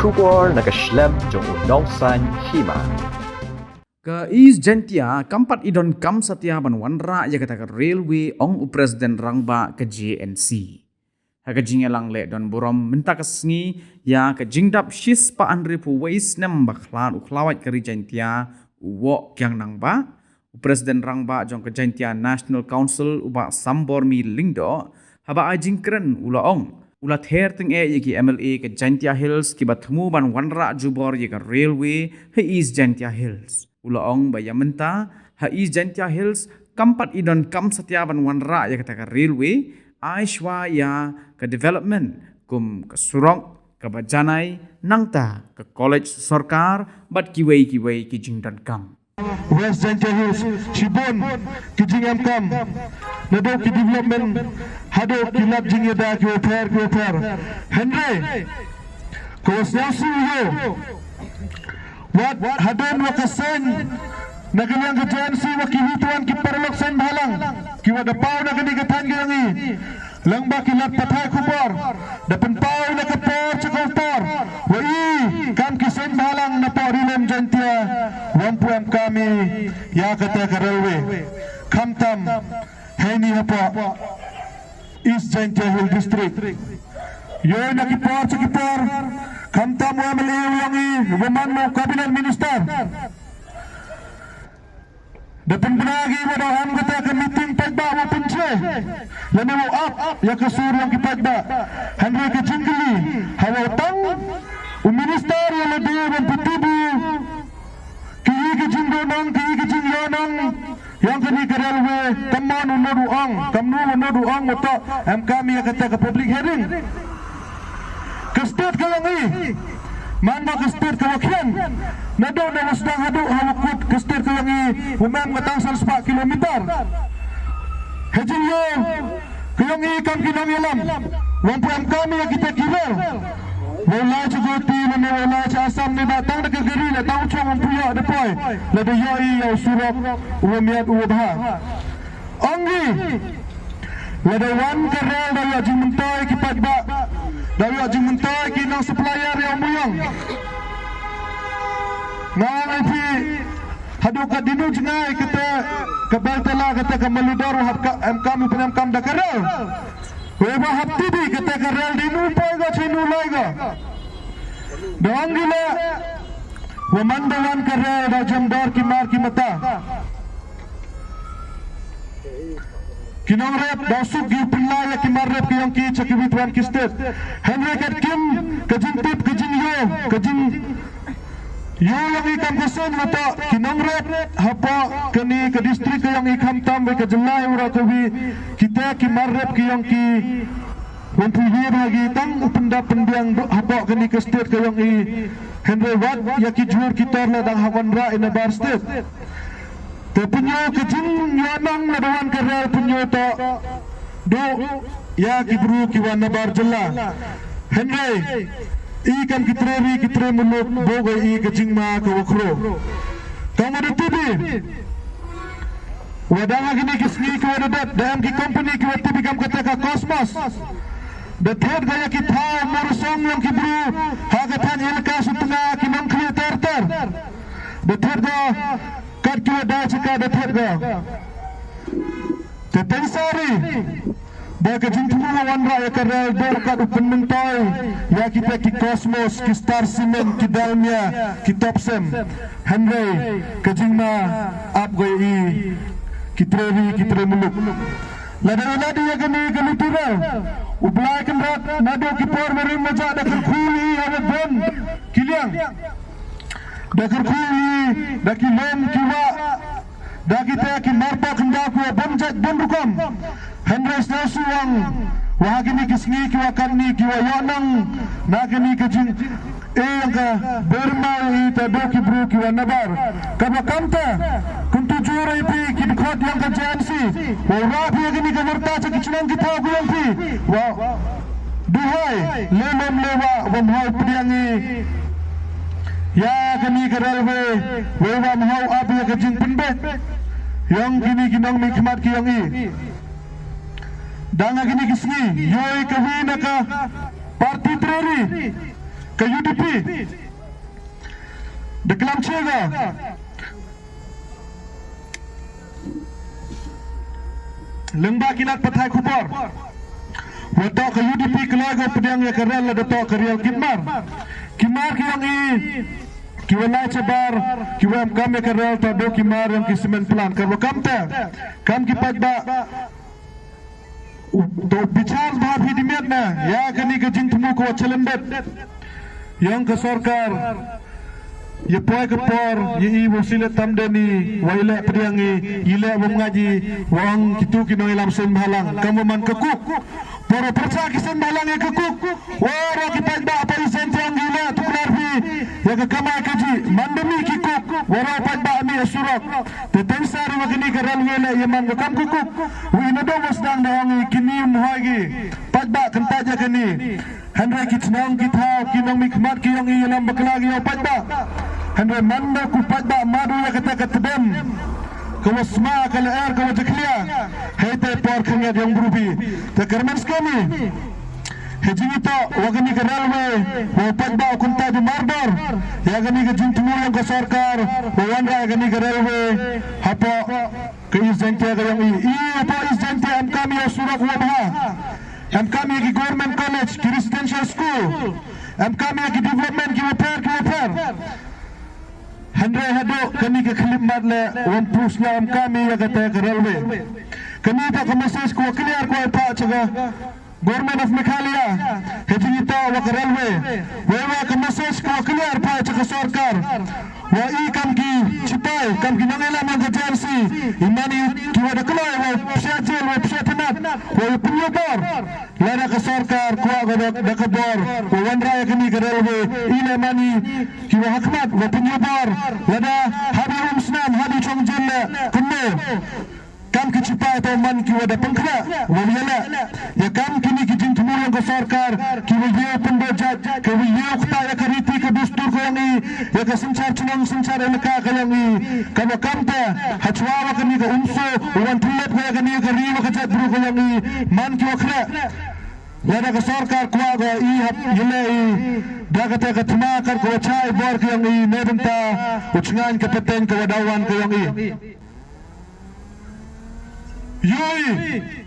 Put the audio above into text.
syukur nak slem jong unausan hima. Ke is jentia kampat idon kam satia ban wanra ya kata ke railway ong presiden rangba ke JNC. Haka jingelang le don burom minta kesngi ya ke jingdap shis pa andri pu wais nem baklan uklawat ke jentia uwo kyang nangba. Presiden rangba jong ke jentia National Council uba sambor mi lingdo haba ajingkren ula ong. Ula ther ting yaki MLA ke Jentia Hills ki batmu ban wanra jubor yaka railway he is Jentia Hills. Ula ong bayamenta ha is Jentia Hills kampat idon kam satya ban wanra yaka taka railway aishwa ya ke development kum ke surong ke bajanai nangta ke college sarkar bat kiwei ki jingdan kam. West Jentia Hills, Chibon, Kijing Kam, Nado ki development, Hado ki lab jing yada ki oper, Henry, Kawasyasu yo, Wat Hadon wakasen, Nagalang ke JNC wakihituan ki parloksen balang, ki wadapaw na kanigatan gilangi, Langba ki lab patay kubor, Dapan paw na kapor chakotor, Wai, kam kisen balang na parilem Jentia, Wampuam kami ya kata ke railway Kamtam Heni apa East Jentia Hill District Yo nakipor sakipor Kamtam MLA ulangi Waman mo Cabinet Minister Dapat benagi wadaham kata ke meeting pagba wa pinche Lani mo up ya kasur yang kipagba Henry ke jingli Hawa utang Minister yang lebih memputubu Kini kejing donang, kini kejing yonang Yang kini ke railway Kaman unoduang Kamnu unoduang Untuk kami yang kata ke public hearing Ke state ke langi Mana ke state ke wakian Nado na wasdang haduk hawakut Ke state ke langi Umam katang 104 kilometer Hejing yo Kelangi kam kinang yalam Wampuan kami yang kita kira Wala cukuti mana wala asam ni datang dekat geri dah tahu cong punya depoy lebih yai yang surak umiat ubah anggi lada wan kerel dari ajing mentai kipat ba dari ajing mentai kinang supplier yang muyang ngang ipi hadu ka dinu jengai kata kebal tela kata kemeludar kami penamkam dah kerel Weba hapti di kata kerel dinu paiga cinu laiga. Doang gila. Wamandawan kerel da jamdar kimar kimata. Kinong rep dasuk gi pelaya kimar rep ki yang ki cakibituan ki state. Henry kat kim kajing tip kajing yo kajing yo yang ikam kesan mata kinong rep hapa kini ke distrik yang ikam tambah ke jelai ura kawi kita kimar rep ki yang ki mempunyai bagi tang pendap pendiang hapa kini ke state ke yang i Henry Watt ya ki jur kita lah dang hawan ra in a bar state terpunyo kejing yanang nadawan kerel punyo ta do ya ki bru ki wan bar jela Henry ikan kitre muluk boga i kejing ma ke wakro kamu ditubi wadang gini kisni ke wadadat dalam ki company ki wati bikam kata ka Cosmos the third gaya ki thau morosong yang ki bru hagatan ilka sutna ki nam kli ter the third ga kat ki wada chika the third ga tetensari Bagi jumlah wanra ya kerel berkat penentai ya kita ki Cosmos ki Star Cement ki Dalmia ki Topsem Henry kejingma upgoi ki trevi muluk lada ya kami tural ublai kendrat nado ki por meri maja da khuli ave bon kiliang da khuli da ki lem ki wa da kita ki marpa kendaku bonjat bondukam Henry Snasuang wahagini kisngi ki wakanni ki wayanang nagini kejing yang ka bermau ita doki bru ki wanabar kabakanta kuntu jura ipi ki dikot yang ka JNC wa rapi gini ka warta sa kicunang kita aku yang pi wa duhai lemam lewa wamhau pediangi ya kini ka railway wa mahau api ka jing penbet yang kini kinang mikmat ki yang i Danga gini kisni, yoi kawina ka parti treri, ke UDP Deklam Chega Lengba Kinat Pathai Kupar Watak ke UDP Kelaga Pedang Ya Karel Dato' ke Real Kimar Kiyang I Kiwalai Cabar Kiwam Kam Ya Karel Tado Kimar Yang Kisimen Pelan Karwa Kam Te Kam Kipat Ba तो विचार भाव ही दिमेट ना या कनी के जिंग तुमु को चलंदत yang ke सरकार ये पोय के por ये I वसीले तमदनी वाइले पदियांगी इले mengaji wang kitu kino ilam sen balang kamu man kekuk para perca kisen balang ye kekuk wara kita ba apa isen tiang gila tukar bi ya ke kamai kaji mandemi kikuk wara pada ami surak teten sari magini karal wele ye man ke kam kekuk wi nado wasdang dawangi kini muhagi pada kentaja kini Henry kitnang kita kinong mikmat kiyong ilam baklagi yo pada Henry manda ku pada madu ya kata katbem kawasma kala air kawajaklia hete por kanya yang berubi ta kerman skami hejito wagani ke railway wa pada kunta di mardor ya gani ke jintu yang ke sarkar wandra gani ke railway hapo ke izente yang I apa izente am kami surak wabha am kami ki government college ki residential school am kami ki development ki repair Henry hado kami ke khidmat le wan pusnya am kami ya kata ke railway kami tak ke message ko clear ko pa chaga government of Meghalaya hejito wa ke railway wa ke message ko clear pa chaga sarkar wa I kam ki chipai kam ki nangela man agency imani ki wa daklai wa psajel wa psatanat wa penyobor lada ke sarkar ko agodok dakabor wa wandra kami ke railway ile mani ki wa hakmat wa penyobor lada hadi umsnam hadi chongjel kunno kam ki chipai to man ki wa da pangkha wa yala ya kam kini ki jin tumur yang ke sarkar ki wa ye pendojat ke wa ye ukta ya ke riti ke dustur ko yang I ya ke sencar chunang sencar elka ke yang I kama kam ta hachwa wa kini ke umso wan tulep ko ya kini ke riwa ke jat bru ko yang I man ki wa khra lada ke sarkar ko ga I hap yele I dagata ke tmakar ko chai bor ke yang I nebenta uchngan ke peten ke wadawan ke yang I Yoi